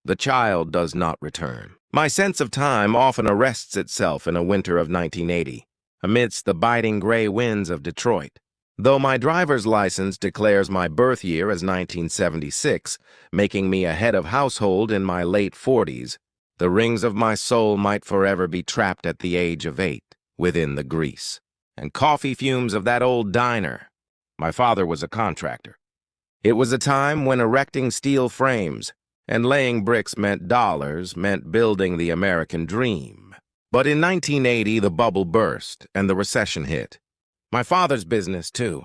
The child does not return. My sense of time often arrests itself in a winter of 1980, amidst the biting gray winds of Detroit. Though my driver's license declares my birth year as 1976, making me a head of household in my late 40s, the rings of my soul might forever be trapped at the age of 8 within the grease and coffee fumes of that old diner. My father was a contractor. It was a time when erecting steel frames and laying bricks meant dollars, meant building the American dream. But in 1980, the bubble burst and the recession hit. My father's business, too,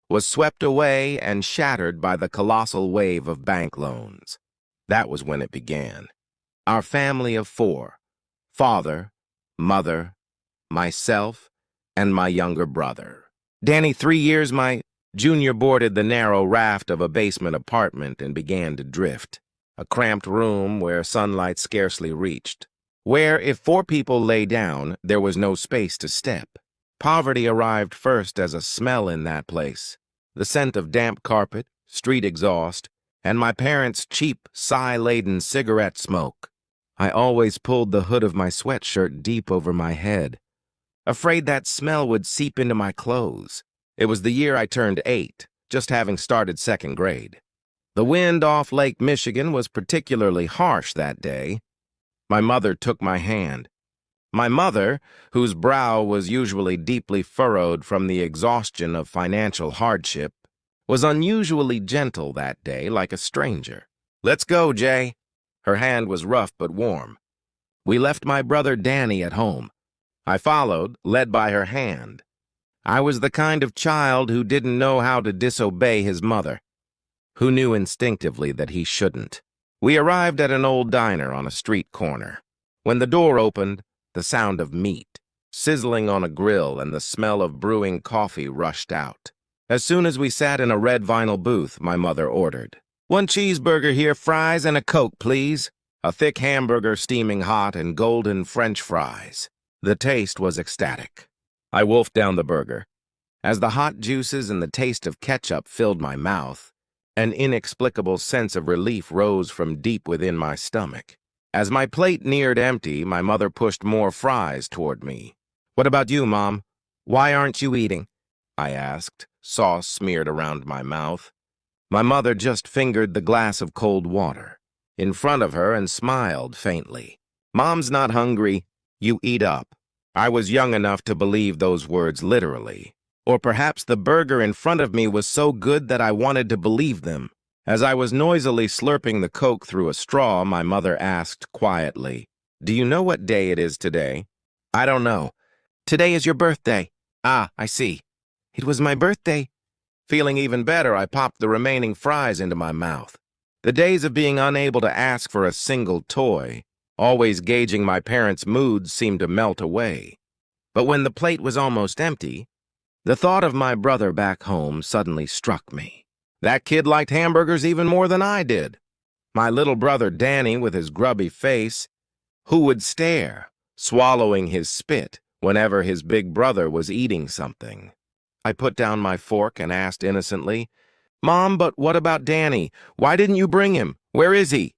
was swept away and shattered by the colossal wave of bank loans. That was when it began. Our family of 4, father, mother, myself, and my younger brother. Danny, 3 years, my junior, boarded the narrow raft of a basement apartment and began to drift. A cramped room where sunlight scarcely reached. Where, if 4 people lay down, there was no space to step. Poverty arrived first as a smell in that place. The scent of damp carpet, street exhaust, and my parents' cheap, sigh-laden cigarette smoke. I always pulled the hood of my sweatshirt deep over my head, afraid that smell would seep into my clothes. It was the year I turned 8, just having started 2nd grade. The wind off Lake Michigan was particularly harsh that day. My mother took my hand. My mother, whose brow was usually deeply furrowed from the exhaustion of financial hardship, was unusually gentle that day, like a stranger. "Let's go, Jay." Her hand was rough but warm. We left my brother Danny at home. I followed, led by her hand. I was the kind of child who didn't know how to disobey his mother, who knew instinctively that he shouldn't. We arrived at an old diner on a street corner. When the door opened, the sound of meat sizzling on a grill and the smell of brewing coffee rushed out. As soon as we sat in a red vinyl booth, my mother ordered, "1 cheeseburger here, fries, and a Coke, please." A thick hamburger steaming hot and golden French fries. The taste was ecstatic. I wolfed down the burger. As the hot juices and the taste of ketchup filled my mouth, an inexplicable sense of relief rose from deep within my stomach. As my plate neared empty, my mother pushed more fries toward me. "What about you, Mom? Why aren't you eating?" I asked, sauce smeared around my mouth. My mother just fingered the glass of cold water in front of her and smiled faintly. "Mom's not hungry. You eat up." I was young enough to believe those words literally. Or perhaps the burger in front of me was so good that I wanted to believe them. As I was noisily slurping the Coke through a straw, my mother asked quietly, "Do you know what day it is today?" "I don't know." "Today is your birthday." "Ah, I see." "It was my birthday." Feeling even better, I popped the remaining fries into my mouth. The days of being unable to ask for a single toy, always gauging my parents' moods, seemed to melt away. But when the plate was almost empty, the thought of my brother back home suddenly struck me. That kid liked hamburgers even more than I did. My little brother Danny, with his grubby face, who would stare, swallowing his spit, whenever his big brother was eating something. I put down my fork and asked innocently, "Mom, but what about Danny? Why didn't you bring him? Where is he?"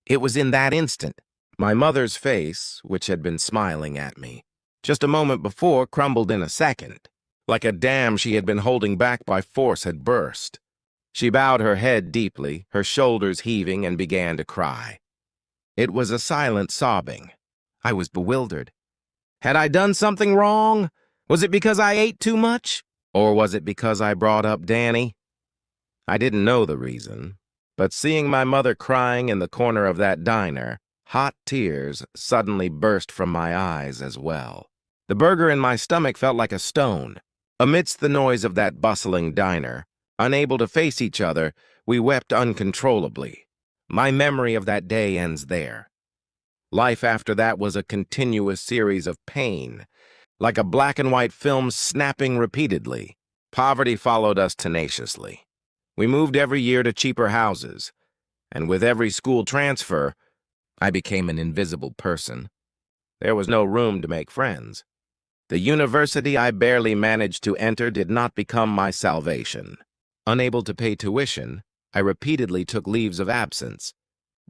It was in that instant my mother's face, which had been smiling at me just a moment before, crumbled in a second. Like a dam she had been holding back by force had burst. She bowed her head deeply, her shoulders heaving, and began to cry. It was a silent sobbing. I was bewildered. Had I done something wrong? Was it because I ate too much? Or was it because I brought up Danny? I didn't know the reason, but seeing my mother crying in the corner of that diner, hot tears suddenly burst from my eyes as well. The burger in my stomach felt like a stone. Amidst the noise of that bustling diner, unable to face each other, we wept uncontrollably. My memory of that day ends there. Life after that was a continuous series of pain, like a black and white film snapping repeatedly. Poverty followed us tenaciously. We moved every year to cheaper houses, and with every school transfer, I became an invisible person. There was no room to make friends. The university I barely managed to enter did not become my salvation. Unable to pay tuition, I repeatedly took leaves of absence.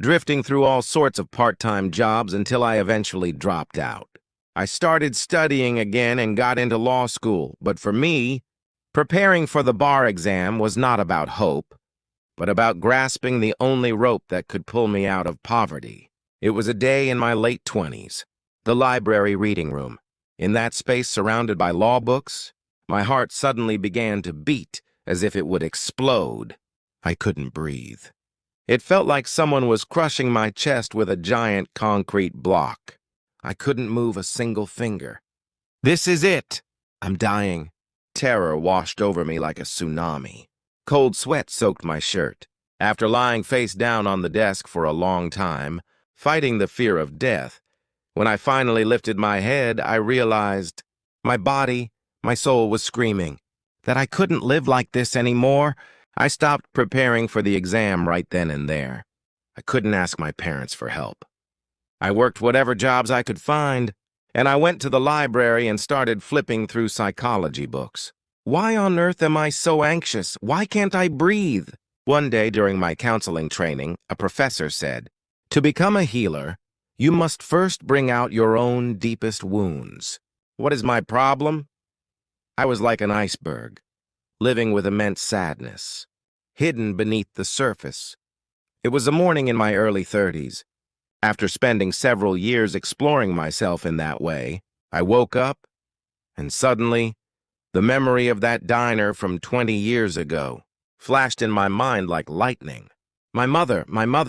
drifting through all sorts of part-time jobs until I eventually dropped out. I started studying again and got into law school, but for me, preparing for the bar exam was not about hope, but about grasping the only rope that could pull me out of poverty. It was a day in my late 20s, the library reading room. In that space surrounded by law books, my heart suddenly began to beat as if it would explode. I couldn't breathe. It felt like someone was crushing my chest with a giant concrete block. I couldn't move a single finger. This is it! I'm dying. Terror washed over me like a tsunami. Cold sweat soaked my shirt. After lying face down on the desk for a long time, fighting the fear of death, when I finally lifted my head, I realized my body, my soul was screaming that I couldn't live like this anymore. I stopped preparing for the exam right then and there. I couldn't ask my parents for help. I worked whatever jobs I could find, and I went to the library and started flipping through psychology books. Why on earth am I so anxious? Why can't I breathe? One day during my counseling training, a professor said, "To become a healer, you must first bring out your own deepest wounds." What is my problem? I was like an iceberg, living with immense sadness, hidden beneath the surface. It was a morning in my early 30s. After spending several years exploring myself in that way, I woke up, and suddenly, the memory of that diner from 20 years ago flashed in my mind like lightning. My mother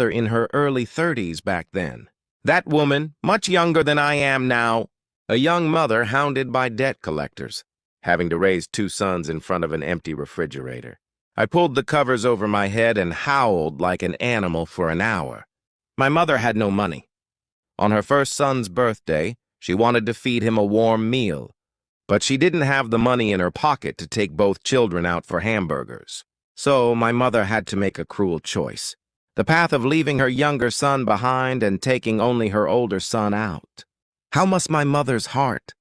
in her early 30s back then. That woman, much younger than I am now, a young mother hounded by debt collectors, having to raise 2 sons in front of an empty refrigerator. I pulled the covers over my head and howled like an animal for an hour. My mother had no money. On her first son's birthday, she wanted to feed him a warm meal, but she didn't have the money in her pocket to take both children out for hamburgers. So my mother had to make a cruel choice, the path of leaving her younger son behind and taking only her older son out. How must my mother's heart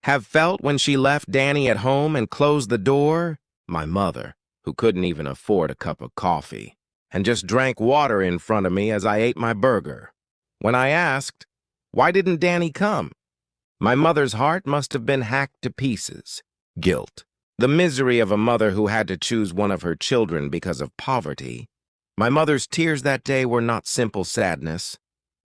have felt when she left Danny at home and closed the door? My mother, who couldn't even afford a cup of coffee, and just drank water in front of me as I ate my burger. When I asked, why didn't Danny come? My mother's heart must have been hacked to pieces. Guilt. The misery of a mother who had to choose one of her children because of poverty. My mother's tears that day were not simple sadness,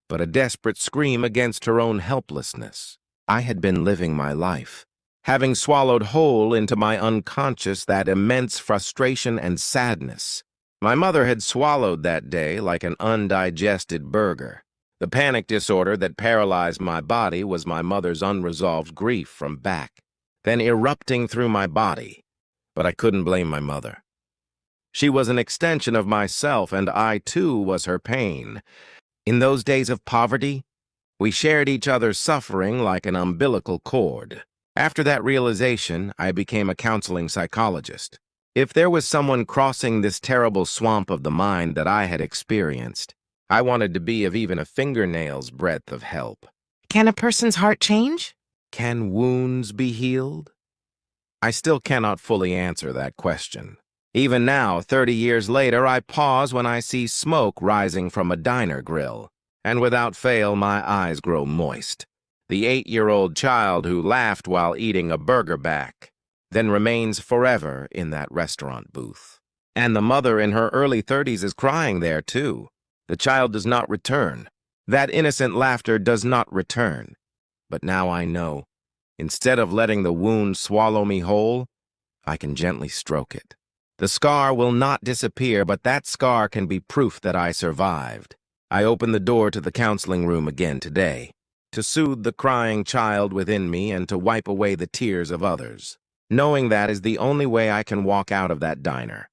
but a desperate scream against her own helplessness. I had been living my life, having swallowed whole into my unconscious that immense frustration and sadness. My mother had swallowed that day like an undigested burger. The panic disorder that paralyzed my body was my mother's unresolved grief from back, then erupting through my body. But I couldn't blame my mother. She was an extension of myself, and I too was her pain. In those days of poverty, we shared each other's suffering like an umbilical cord. After that realization, I became a counseling psychologist. If there was someone crossing this terrible swamp of the mind that I had experienced, I wanted to be of even a fingernail's breadth of help. Can a person's heart change? Can wounds be healed? I still cannot fully answer that question. Even now, 30 years later, I pause when I see smoke rising from a diner grill, and without fail, my eyes grow moist. The 8-year-old child who laughed while eating a burger back, then remains forever in that restaurant booth. And the mother in her early 30s is crying there, too. The child does not return. That innocent laughter does not return. But now I know, instead of letting the wound swallow me whole, I can gently stroke it. The scar will not disappear, but that scar can be proof that I survived. I open the door to the counseling room again today, to soothe the crying child within me and to wipe away the tears of others, knowing that is the only way I can walk out of that diner.